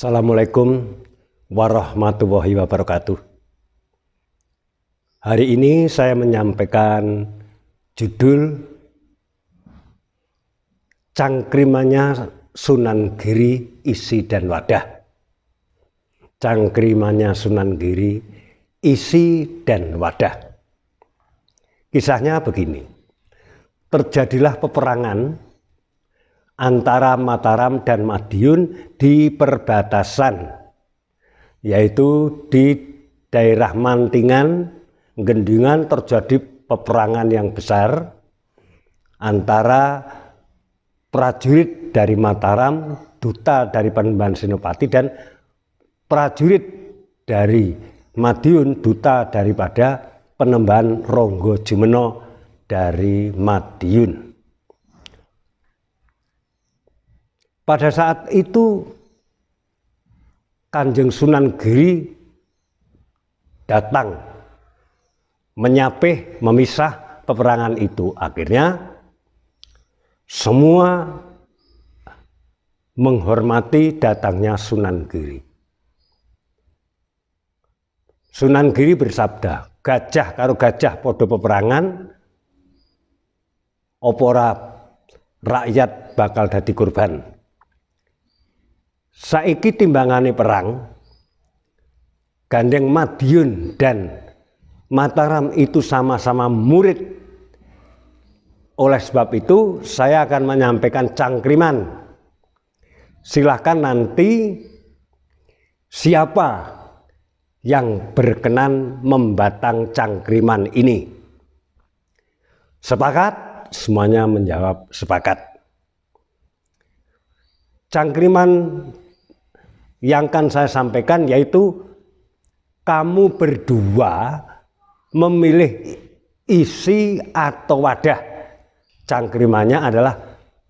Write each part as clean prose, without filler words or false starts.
Assalamualaikum warahmatullahi wabarakatuh. Hari ini saya menyampaikan judul Cangkrimannya Sunan Giri, Isi dan Wadah. Cangkrimannya Sunan Giri, Isi dan Wadah. Kisahnya begini, terjadilah peperangan antara Mataram dan Madiun di perbatasan, yaitu di daerah Mantingan, Gendingan. Terjadi peperangan yang besar antara prajurit dari Mataram, duta dari Panembahan Senopati, dan prajurit dari Madiun, duta daripada Panembahan Ronggojumeno dari Madiun. Pada saat itu Kanjeng Sunan Giri datang menyapih, memisah peperangan itu. Akhirnya semua menghormati datangnya Sunan Giri. Sunan Giri bersabda, gajah karo gajah podo peperangan, opora rakyat bakal dadi korban. Saiki timbangane perang, gandeng Madiun dan Mataram itu sama-sama murid. Oleh sebab itu saya akan menyampaikan cangkriman. Silahkan nanti siapa yang berkenan membatang cangkriman ini. Sepakat? Semuanya menjawab sepakat. Cangkriman yang akan saya sampaikan yaitu kamu berdua memilih isi atau wadah. Cangkrimannya adalah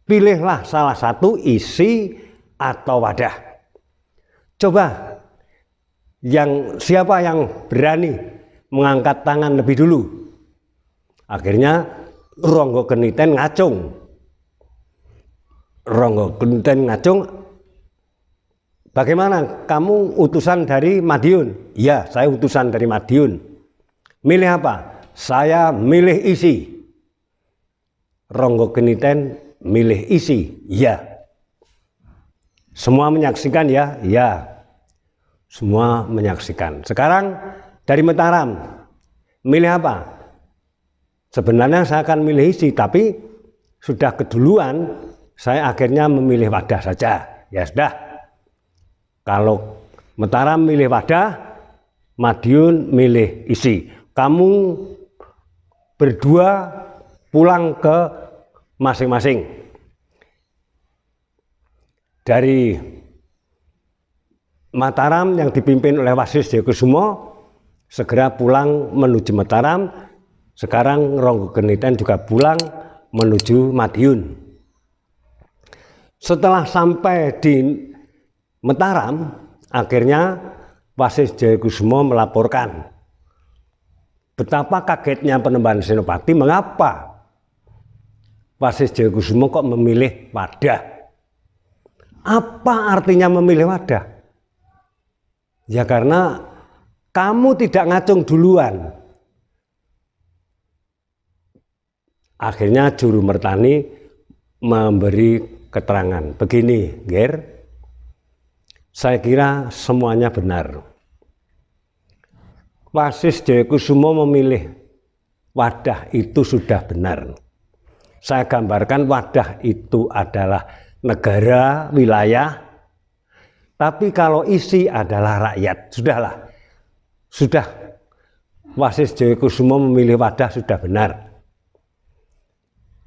pilihlah salah satu, isi atau wadah. Coba siapa yang berani mengangkat tangan lebih dulu. Akhirnya Ronggo Geniten ngacung. Ronggo Geniten ngacung. Bagaimana, kamu utusan dari Madiun? Ya, saya utusan dari Madiun. Milih apa? Saya milih isi. Ronggo Geniten milih isi. Ya. Semua menyaksikan ya? Ya. Semua menyaksikan. Sekarang dari Mataram, milih apa? Sebenarnya saya akan milih isi, tapi sudah keduluan, saya akhirnya memilih wadah saja. Ya sudah. Kalau Mataram milih wadah, Madiun milih isi. Kamu berdua pulang ke masing-masing. Dari Mataram yang dipimpin oleh Wasis Jayakusumo segera pulang menuju Mataram. Sekarang Ronggo Geniten juga pulang menuju Madiun. Setelah sampai di Mataram, akhirnya Wasis Jayakusumo melaporkan betapa kagetnya Panembahan Senopati. Mengapa Wasis Jayakusumo kok memilih wadah? Apa artinya memilih wadah? Ya karena kamu tidak ngacung duluan. Akhirnya Juru Mertani memberi keterangan. Begini, Ger, saya kira semuanya benar. Wasis Jayakusumo memilih wadah itu sudah benar. Saya gambarkan wadah itu adalah negara, wilayah. Tapi kalau isi adalah rakyat, sudahlah. Sudah Wasis Jayakusumo memilih wadah sudah benar.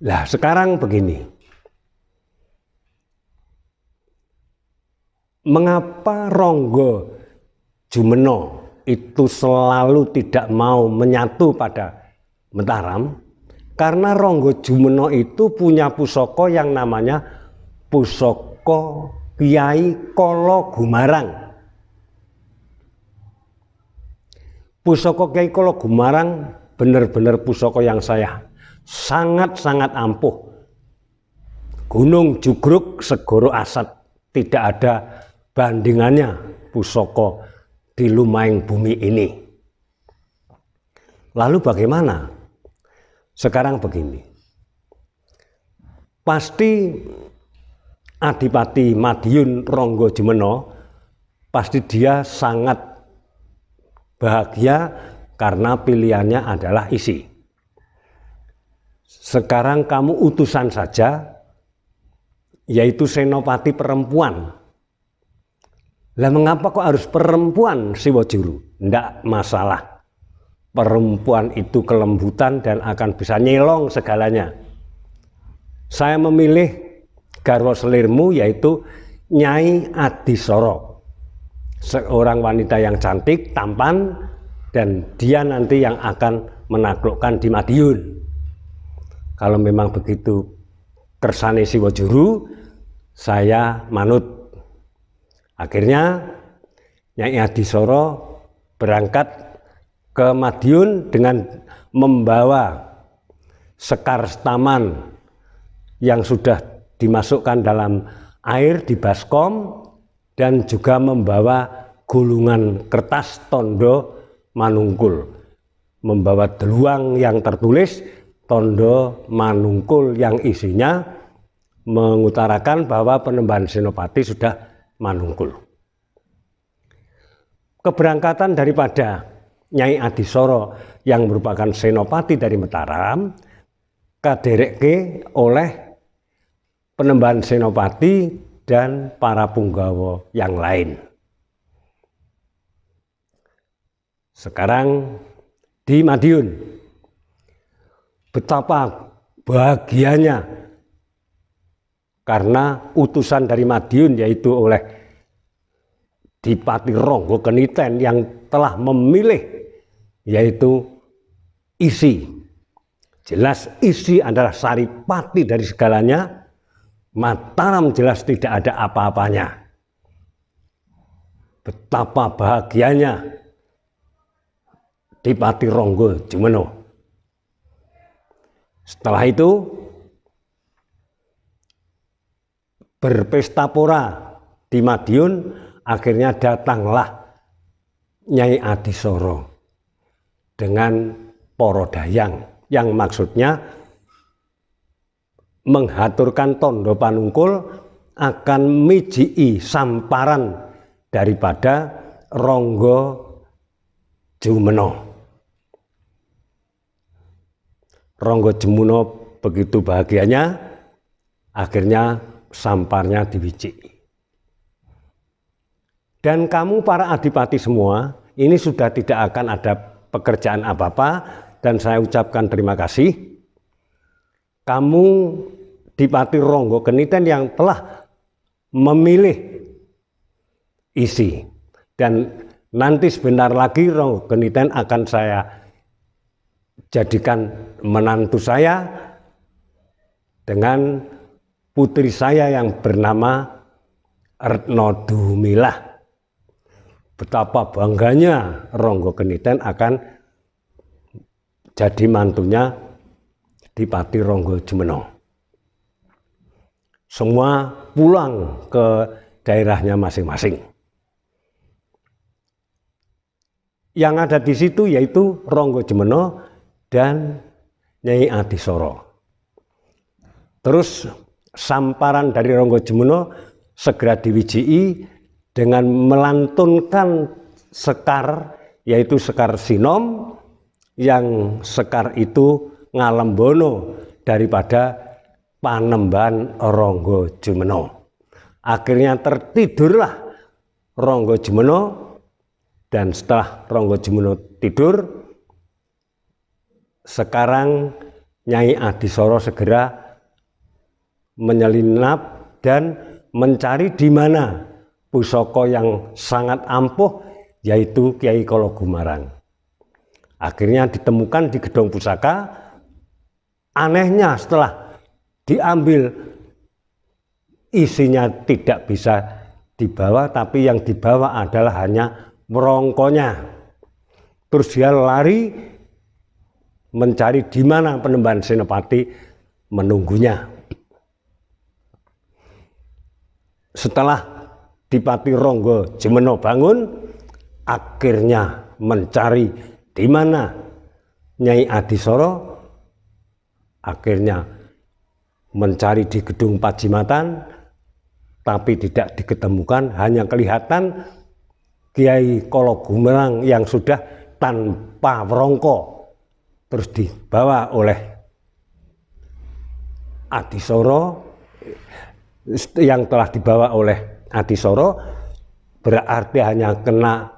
Lah sekarang begini. Mengapa Ronggojumeno itu selalu tidak mau menyatu pada Mataram? Karena Ronggojumeno itu punya pusaka yang namanya Pusaka Kyai Kala Gumarang. Pusaka Kyai Kala Gumarang benar-benar pusaka yang saya sangat-sangat ampuh. Gunung jugruk segoro asat, tidak ada bandingannya pusaka di lumahing bumi ini. Lalu bagaimana? Sekarang begini, pasti Adipati Madiun Ranggajumena pasti dia sangat bahagia karena pilihannya adalah isi. Sekarang kamu utusan saja, yaitu senopati perempuan. Lah mengapa kok harus perempuan Siwajuru? Tidak masalah. Perempuan itu kelembutan dan akan bisa nyelong segalanya. Saya memilih garwa selirmu yaitu Nyai Adisara. Seorang wanita yang cantik, tampan, dan dia nanti yang akan menaklukkan di Madiun. Kalau memang begitu kersane Siwajuru, saya manut. Akhirnya Nyai Adisara berangkat ke Madiun dengan membawa sekar taman yang sudah dimasukkan dalam air di baskom dan juga membawa gulungan kertas tondo manungkul, membawa deluang yang tertulis tondo manungkul yang isinya mengutarakan bahwa Penembahan Senopati sudah manungkul. Keberangkatan daripada Nyai Adisara yang merupakan senopati dari Mataram kaderekke oleh Penembahan Senopati dan para punggawa yang lain. Sekarang di Madiun, betapa bahagianya karena utusan dari Madiun yaitu oleh Dipati Ranggakeniten yang telah memilih yaitu isi. Jelas isi adalah saripati dari segalanya. Mataram jelas tidak ada apa-apanya. Betapa bahagianya Dipati Ranggajumena. Setelah itu berpesta pora di Madiun, akhirnya datanglah Nyai Adisara dengan para dayang yang maksudnya menghaturkan tondo panungkul akan mijii samparan daripada Ranggajumena. Ranggajumena begitu bahagianya, akhirnya samparnya diwijiki. Dan kamu para adipati semua, ini sudah tidak akan ada pekerjaan apa-apa dan saya ucapkan terima kasih. Kamu Dipati Ranggakeniten yang telah memilih isi. Dan nanti sebentar lagi Ranggakeniten akan saya jadikan menantu saya dengan putri saya yang bernama Retno Dumilah. Betapa bangganya Ranggakeniten akan jadi mantunya Dipati Ranggajumena. Semua pulang ke daerahnya masing-masing. Yang ada di situ yaitu Ranggajumena dan Nyai Adisara. Terus samparan dari Ranggajumena segera diwijiki dengan melantunkan sekar, yaitu sekar sinom, yang sekar itu ngalembono daripada Panembahan Ranggajumena. Akhirnya tertidurlah Ranggajumena, dan setelah Ranggajumena tidur, sekarang Nyai Adisara segera menyelinap dan mencari di mana pusaka yang sangat ampuh yaitu Kyai Kala Gumarang. Akhirnya ditemukan di gedung pusaka. Anehnya setelah diambil isinya tidak bisa dibawa, tapi yang dibawa adalah hanya merongkonya. Terus dia lari mencari di mana Penembahan Senopati menunggunya. Setelah Dipati Ronggo Jemeno bangun, akhirnya mencari di mana Nyai Adisara, akhirnya mencari di gedung Pajimatan, tapi tidak diketemukan, hanya kelihatan Kiai Kolo Gumerang yang sudah tanpa werangka, terus dibawa oleh Adisara, yang telah dibawa oleh Adisara berarti hanya kena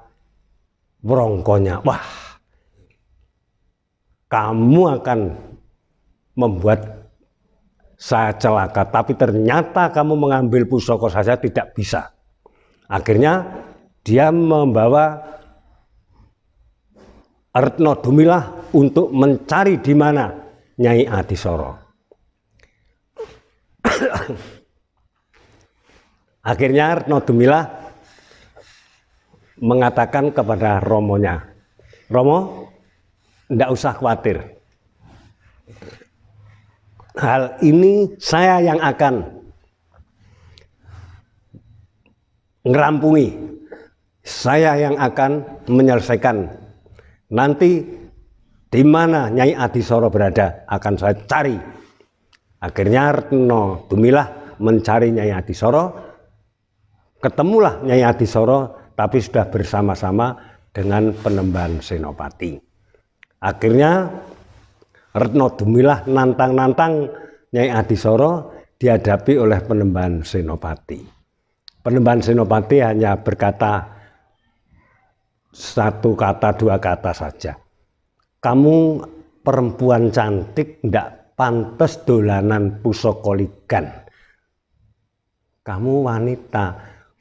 werangkanya. Wah, kamu akan membuat saya celaka, tapi ternyata kamu mengambil pusaka saja tidak bisa. Akhirnya dia membawa Retno Dumilah untuk mencari di mana Nyai Adisara. Akhirnya Retno Dumilah mengatakan kepada Romonya, Romo, tidak usah khawatir. Hal ini saya yang akan ngerampungi, saya yang akan menyelesaikan. Nanti di mana Nyai Adisara berada akan saya cari. Akhirnya Retno Dumilah mencari Nyai Adisara, ketemulah Nyai Adisara, tapi sudah bersama-sama dengan Penemban Senopati. Akhirnya Retno Dumilah nantang-nantang Nyai Adisara, dihadapi oleh Penemban Senopati. Penemban Senopati hanya berkata satu kata, dua kata saja. Kamu perempuan cantik, tidak pantas dolanan pusaka ligan. Kamu wanita,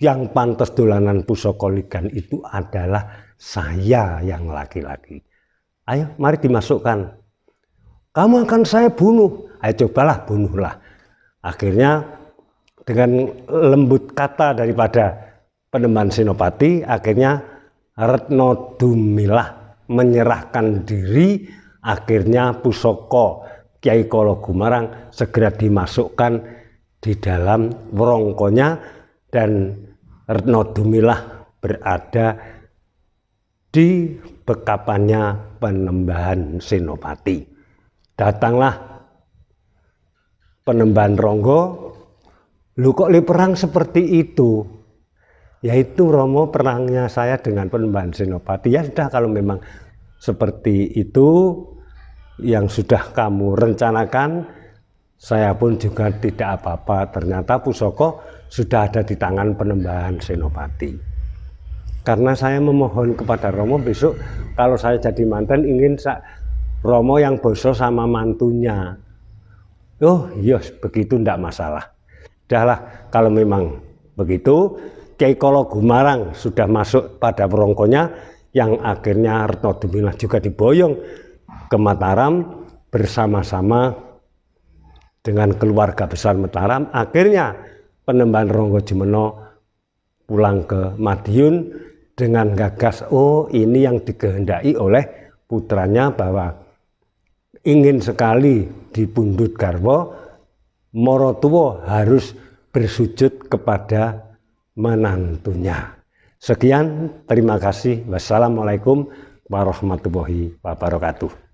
yang pantas dolanan pusaka ligan itu adalah saya yang laki-laki. Ayo, mari dimasukkan. Kamu akan saya bunuh. Ayo cobalah, bunuhlah. Akhirnya dengan lembut kata daripada Penemban Senopati, akhirnya Retno Dumilah menyerahkan diri. Akhirnya pusaka Kiai Kolo Gumerang segera dimasukkan di dalam werangkanya, dan Retno Dumilah berada di bekapannya Penemban Senopati. Datanglah Penemban Ronggo, lu kok li perang seperti itu? Yaitu Romo, perangnya saya dengan Penemban Senopati. Ya sudah, kalau memang seperti itu yang sudah kamu rencanakan, saya pun juga tidak apa-apa. Ternyata pusaka sudah ada di tangan Penemban Senopati. Karena saya memohon kepada Romo, besok kalau saya jadi manten ingin Romo yang boso sama mantunya. Oh iya, begitu ndak masalah. Udahlah, kalau memang begitu, Kiai Kolo Gumerang sudah masuk pada werangkanya, yang akhirnya Retno Dumilah juga diboyong ke Mataram bersama-sama dengan keluarga besar Mataram. Akhirnya Penemban Ronggo Jemeno pulang ke Madiun dengan gagas, oh ini yang dikehendaki oleh putranya, bahwa ingin sekali dipundhut garwa, Morotuwo harus bersujud kepada menantunya. Sekian, terima kasih. Wassalamualaikum warahmatullahi wabarakatuh.